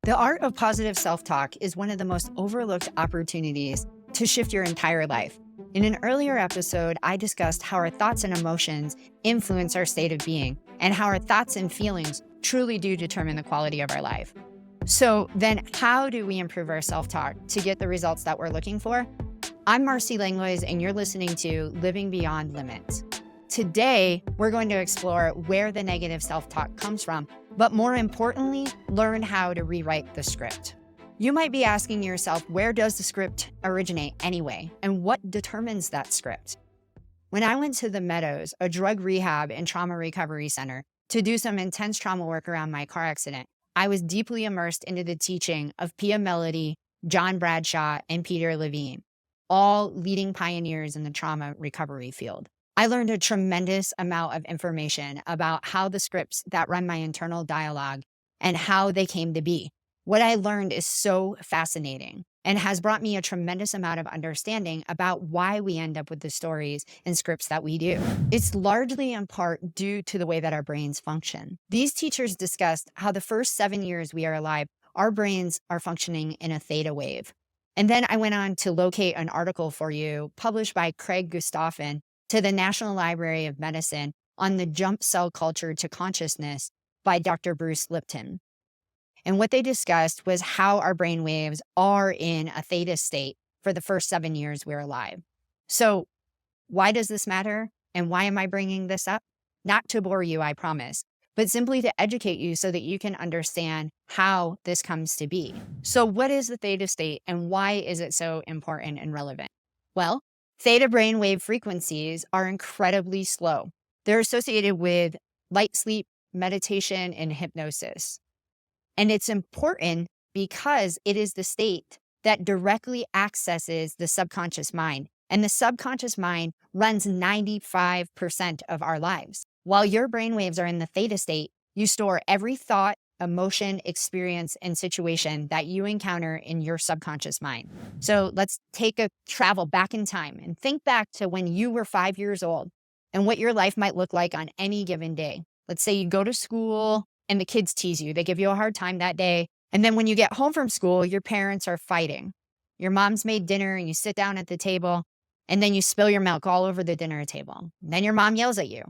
The art of positive self-talk is one of the most overlooked opportunities to shift your entire life. In an earlier episode, I discussed how our thoughts and emotions influence our state of being and how our thoughts and feelings truly do determine the quality of our life. So then how do we improve our self-talk to get the results that we're looking for? I'm Marcy Langlois, and you're listening to Living Beyond Limits. Today, we're going to explore where the negative self-talk comes from, but more importantly, learn how to rewrite the script. You might be asking yourself, where does the script originate anyway? And what determines that script? When I went to the Meadows, a drug rehab and trauma recovery center, to do some intense trauma work around my car accident, I was deeply immersed into the teaching of Pia Mellody, John Bradshaw, and Peter Levine, all leading pioneers in the trauma recovery field. I learned a tremendous amount of information about how the scripts that run my internal dialogue and how they came to be. What I learned is so fascinating and has brought me a tremendous amount of understanding about why we end up with the stories and scripts that we do. It's largely in part due to the way that our brains function. These teachers discussed how the first 7 years we are alive, our brains are functioning in a theta wave. And then I went on to locate an article for you published by Craig Gustafson to the National Library of Medicine on the jump cell culture to consciousness by Dr. Bruce Lipton. And what they discussed was how our brain waves are in a theta state for the first 7 years we're alive. So why does this matter? And why am I bringing this up? Not to bore you, I promise, but simply to educate you so that you can understand how this comes to be. So what is the theta state and why is it so important and relevant? Well, theta brainwave frequencies are incredibly slow. They're associated with light sleep, meditation, and hypnosis. And it's important because it is the state that directly accesses the subconscious mind. And the subconscious mind runs 95% of our lives. While your brainwaves are in the theta state, you store every thought, emotion, experience, and situation that you encounter in your subconscious mind. So let's take a travel back in time and think back to when you were 5 years old and what your life might look like on any given day. Let's say you go to school and the kids tease you. They give you a hard time that day. And then when you get home from school, your parents are fighting. Your mom's made dinner and you sit down at the table and then you spill your milk all over the dinner table. Then your mom yells at you.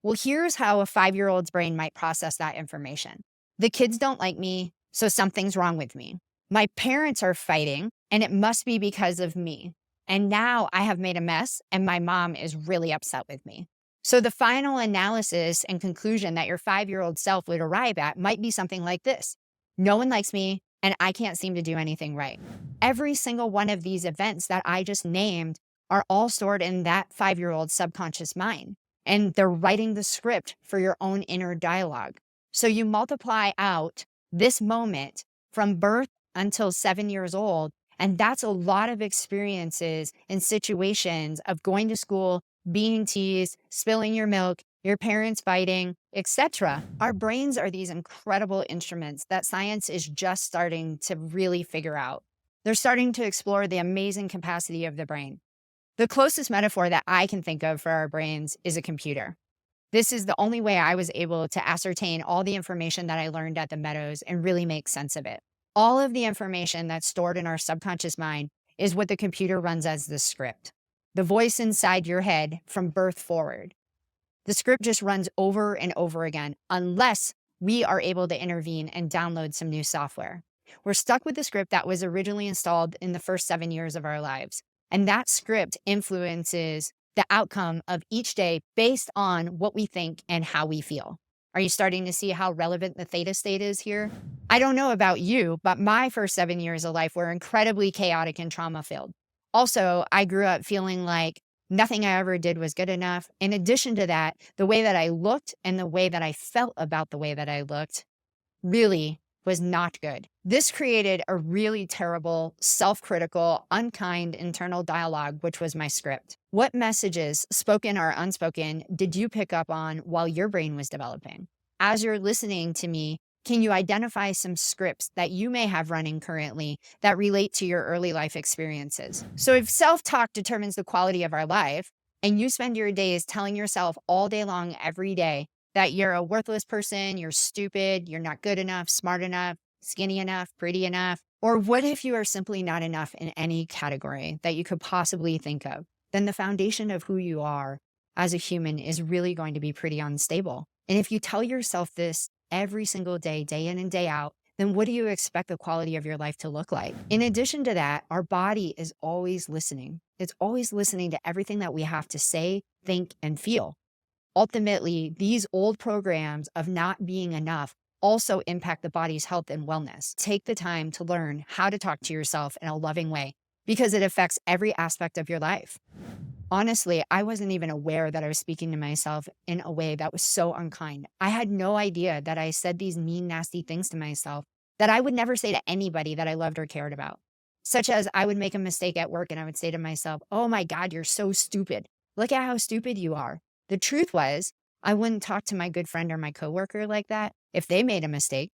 Well, here's how a 5-year-old's brain might process that information. The kids don't like me, so something's wrong with me. My parents are fighting, and it must be because of me. And now I have made a mess, and my mom is really upset with me. So the final analysis and conclusion that your 5-year-old self would arrive at might be something like this. No one likes me, and I can't seem to do anything right. Every single one of these events that I just named are all stored in that 5-year-old subconscious mind, and they're writing the script for your own inner dialogue. So you multiply out this moment from birth until 7 years old, and that's a lot of experiences and situations of going to school, being teased, spilling your milk, your parents fighting, etc. Our brains are these incredible instruments that science is just starting to really figure out. They're starting to explore the amazing capacity of the brain. The closest metaphor that I can think of for our brains is a computer. This is the only way I was able to ascertain all the information that I learned at the Meadows and really make sense of it. All of the information that's stored in our subconscious mind is what the computer runs as the script. The voice inside your head from birth forward. The script just runs over and over again unless we are able to intervene and download some new software. We're stuck with the script that was originally installed in the first 7 years of our lives. And that script influences the outcome of each day based on what we think and how we feel. Are you starting to see how relevant the theta state is here? I don't know about you, but my first 7 years of life were incredibly chaotic and trauma-filled. Also, I grew up feeling like nothing I ever did was good enough. In addition to that, the way that I looked and the way that I felt about the way that I looked really was not good. This created a really terrible, self-critical, unkind internal dialogue, which was my script. What messages, spoken or unspoken, did you pick up on while your brain was developing? As you're listening to me, can you identify some scripts that you may have running currently that relate to your early life experiences? So if self-talk determines the quality of our life, and you spend your days telling yourself all day long, every day, that you're a worthless person, you're stupid, you're not good enough, smart enough, skinny enough, pretty enough? Or what if you are simply not enough in any category that you could possibly think of? Then the foundation of who you are as a human is really going to be pretty unstable. And if you tell yourself this every single day, day in and day out, then what do you expect the quality of your life to look like? In addition to that, our body is always listening. It's always listening to everything that we have to say, think, and feel. Ultimately, these old programs of not being enough also impact the body's health and wellness. Take the time to learn how to talk to yourself in a loving way because it affects every aspect of your life. Honestly, I wasn't even aware that I was speaking to myself in a way that was so unkind. I had no idea that I said these mean, nasty things to myself that I would never say to anybody that I loved or cared about. Such as I would make a mistake at work and I would say to myself, "Oh my God, you're so stupid. Look at how stupid you are." The truth was, I wouldn't talk to my good friend or my coworker like that if they made a mistake.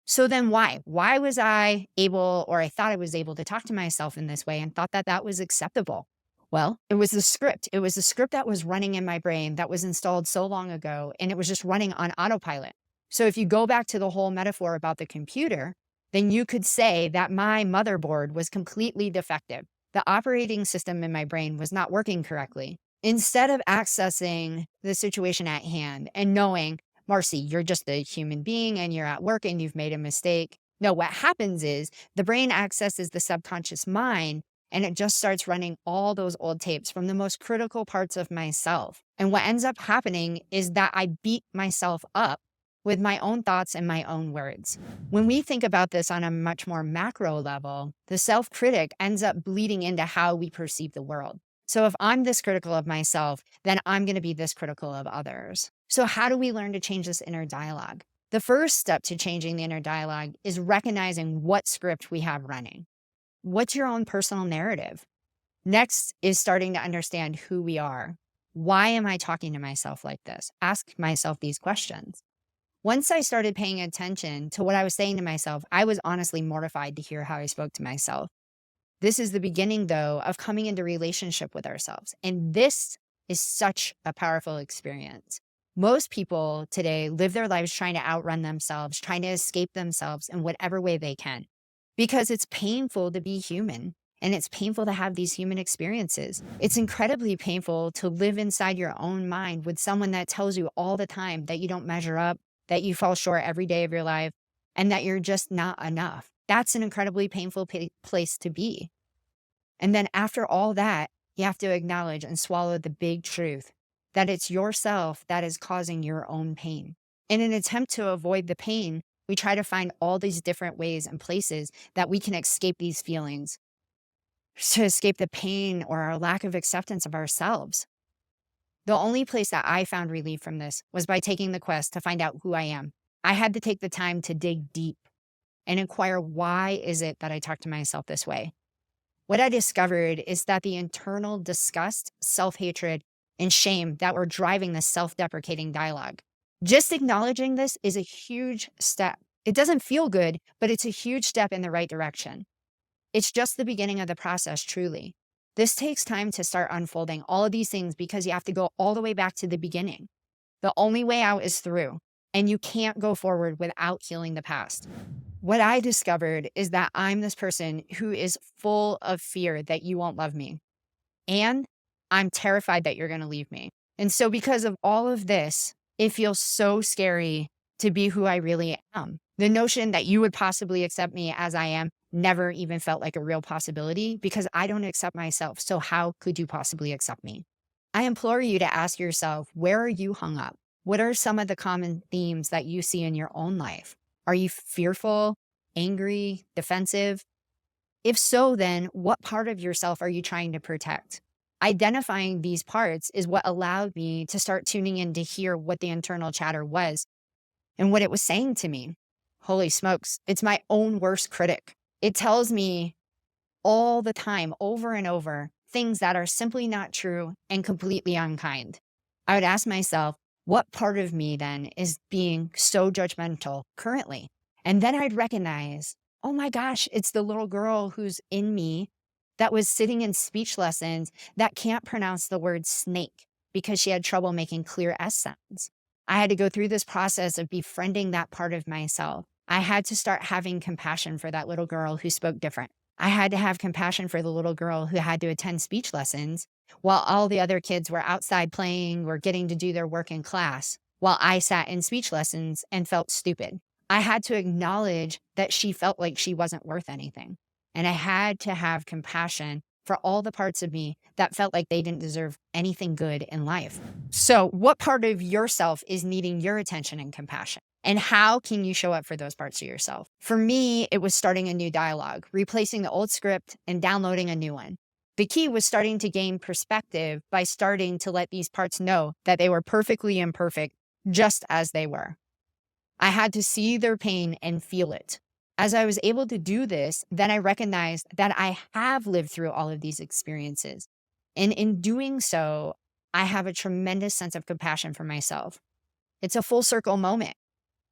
So then why? Why was I able, or I thought I was able to talk to myself in this way and thought that that was acceptable? Well, it was the script. It was the script that was running in my brain that was installed so long ago, and it was just running on autopilot. So if you go back to the whole metaphor about the computer, then you could say that my motherboard was completely defective. The operating system in my brain was not working correctly. Instead of accessing the situation at hand and knowing, Marcy, you're just a human being and you're at work and you've made a mistake. No, what happens is the brain accesses the subconscious mind and it just starts running all those old tapes from the most critical parts of myself. And what ends up happening is that I beat myself up with my own thoughts and my own words. When we think about this on a much more macro level, the self-critic ends up bleeding into how we perceive the world. So if I'm this critical of myself, then I'm going to be this critical of others. So how do we learn to change this inner dialogue? The first step to changing the inner dialogue is recognizing what script we have running. What's your own personal narrative? Next is starting to understand who we are. Why am I talking to myself like this? Ask myself these questions. Once I started paying attention to what I was saying to myself, I was honestly mortified to hear how I spoke to myself. This is the beginning, though, of coming into relationship with ourselves. And this is such a powerful experience. Most people today live their lives trying to outrun themselves, trying to escape themselves in whatever way they can, because it's painful to be human and it's painful to have these human experiences. It's incredibly painful to live inside your own mind with someone that tells you all the time that you don't measure up, that you fall short every day of your life, and that you're just not enough. That's an incredibly painful place to be. And then after all that, you have to acknowledge and swallow the big truth that it's yourself that is causing your own pain. In an attempt to avoid the pain, we try to find all these different ways and places that we can escape these feelings, to escape the pain or our lack of acceptance of ourselves. The only place that I found relief from this was by taking the quest to find out who I am. I had to take the time to dig deep and inquire, why is it that I talk to myself this way? What I discovered is that the internal disgust, self-hatred, and shame that were driving the self-deprecating dialogue. Just acknowledging this is a huge step. It doesn't feel good, but it's a huge step in the right direction. It's just the beginning of the process, truly. This takes time to start unfolding all of these things because you have to go all the way back to the beginning. The only way out is through, and you can't go forward without healing the past. What I discovered is that I'm this person who is full of fear that you won't love me. And I'm terrified that you're going to leave me. And so because of all of this, it feels so scary to be who I really am. The notion that you would possibly accept me as I am never even felt like a real possibility because I don't accept myself. So how could you possibly accept me? I implore you to ask yourself, where are you hung up? What are some of the common themes that you see in your own life? Are you fearful, angry, defensive? If so, then what part of yourself are you trying to protect? Identifying these parts is what allowed me to start tuning in to hear what the internal chatter was and what it was saying to me. Holy smokes, it's my own worst critic. It tells me all the time, over and over, things that are simply not true and completely unkind. I would ask myself, what part of me then is being so judgmental currently? And then I'd recognize, oh my gosh, it's the little girl who's in me that was sitting in speech lessons that can't pronounce the word snake because she had trouble making clear S sounds. I had to go through this process of befriending that part of myself I had to start having compassion for that little girl who spoke different. I had to have compassion for the little girl who had to attend speech lessons while all the other kids were outside playing or getting to do their work in class, while I sat in speech lessons and felt stupid. I had to acknowledge that she felt like she wasn't worth anything. And I had to have compassion for all the parts of me that felt like they didn't deserve anything good in life. So, what part of yourself is needing your attention and compassion? And how can you show up for those parts of yourself? For me, it was starting a new dialogue, replacing the old script and downloading a new one. The key was starting to gain perspective by starting to let these parts know that they were perfectly imperfect, just as they were. I had to see their pain and feel it. As I was able to do this, then I recognized that I have lived through all of these experiences. And in doing so, I have a tremendous sense of compassion for myself. It's a full circle moment.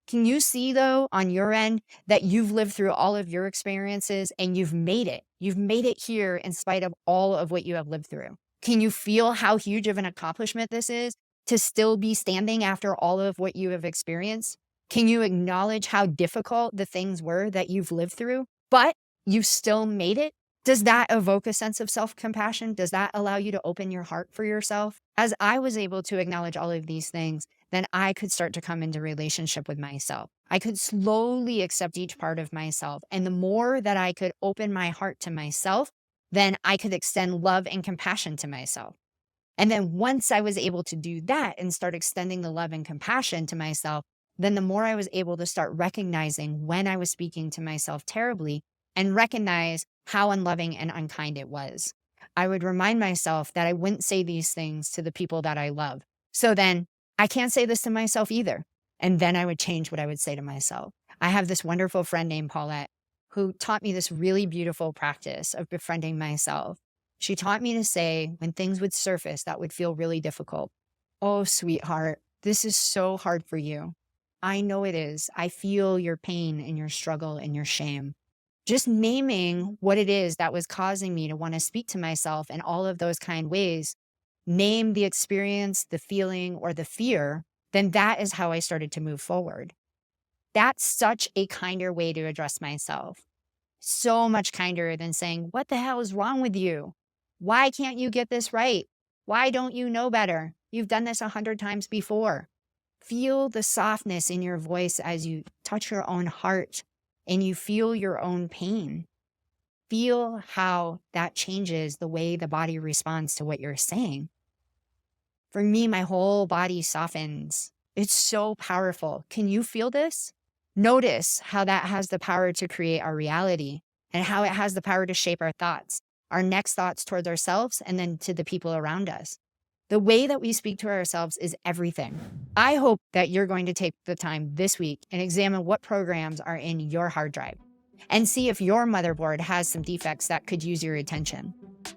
Can you see, though, on your end, that you've lived through all of your experiences and you've made it? You've made it here in spite of all of what you have lived through. Can you feel how huge of an accomplishment this is to still be standing after all of what you have experienced? Can you acknowledge how difficult the things were that you've lived through, but you still made it? Does that evoke a sense of self-compassion? Does that allow you to open your heart for yourself? As I was able to acknowledge all of these things, then I could start to come into relationship with myself. I could slowly accept each part of myself. And the more that I could open my heart to myself, then I could extend love and compassion to myself. And then once I was able to do that and start extending the love and compassion to myself, then the more I was able to start recognizing when I was speaking to myself terribly and recognize how unloving and unkind it was. I would remind myself that I wouldn't say these things to the people that I love. So then I can't say this to myself either. And then I would change what I would say to myself. I have this wonderful friend named Paulette who taught me this really beautiful practice of befriending myself. She taught me to say, when things would surface that would feel really difficult, "Oh, sweetheart, this is so hard for you. I know it is. I feel your pain and your struggle and your shame." Just naming what it is that was causing me to want to speak to myself in all of those kind ways, name the experience, the feeling, or the fear, then that is how I started to move forward. That's such a kinder way to address myself. So much kinder than saying, "What the hell is wrong with you? Why can't you get this right? Why don't you know better? You've done this 100 times before." Feel the softness in your voice as you touch your own heart and you feel your own pain. Feel how that changes the way the body responds to what you're saying. For me, my whole body softens. It's so powerful. Can you feel this? Notice how that has the power to create our reality and how it has the power to shape our thoughts, our next thoughts towards ourselves and then to the people around us. The way that we speak to ourselves is everything. I hope that you're going to take the time this week and examine what programs are in your hard drive and see if your motherboard has some defects that could use your attention.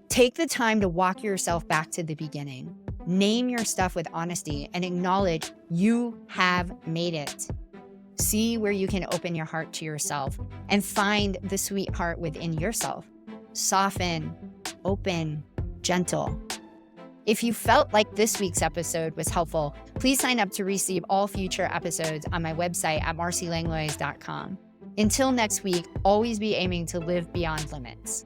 Take the time to walk yourself back to the beginning. Name your stuff with honesty and acknowledge you have made it. See where you can open your heart to yourself and find the sweetheart within yourself. Soften, open, gentle. If you felt like this week's episode was helpful, please sign up to receive all future episodes on my website at marcylanglois.com. Until next week, always be aiming to live beyond limits.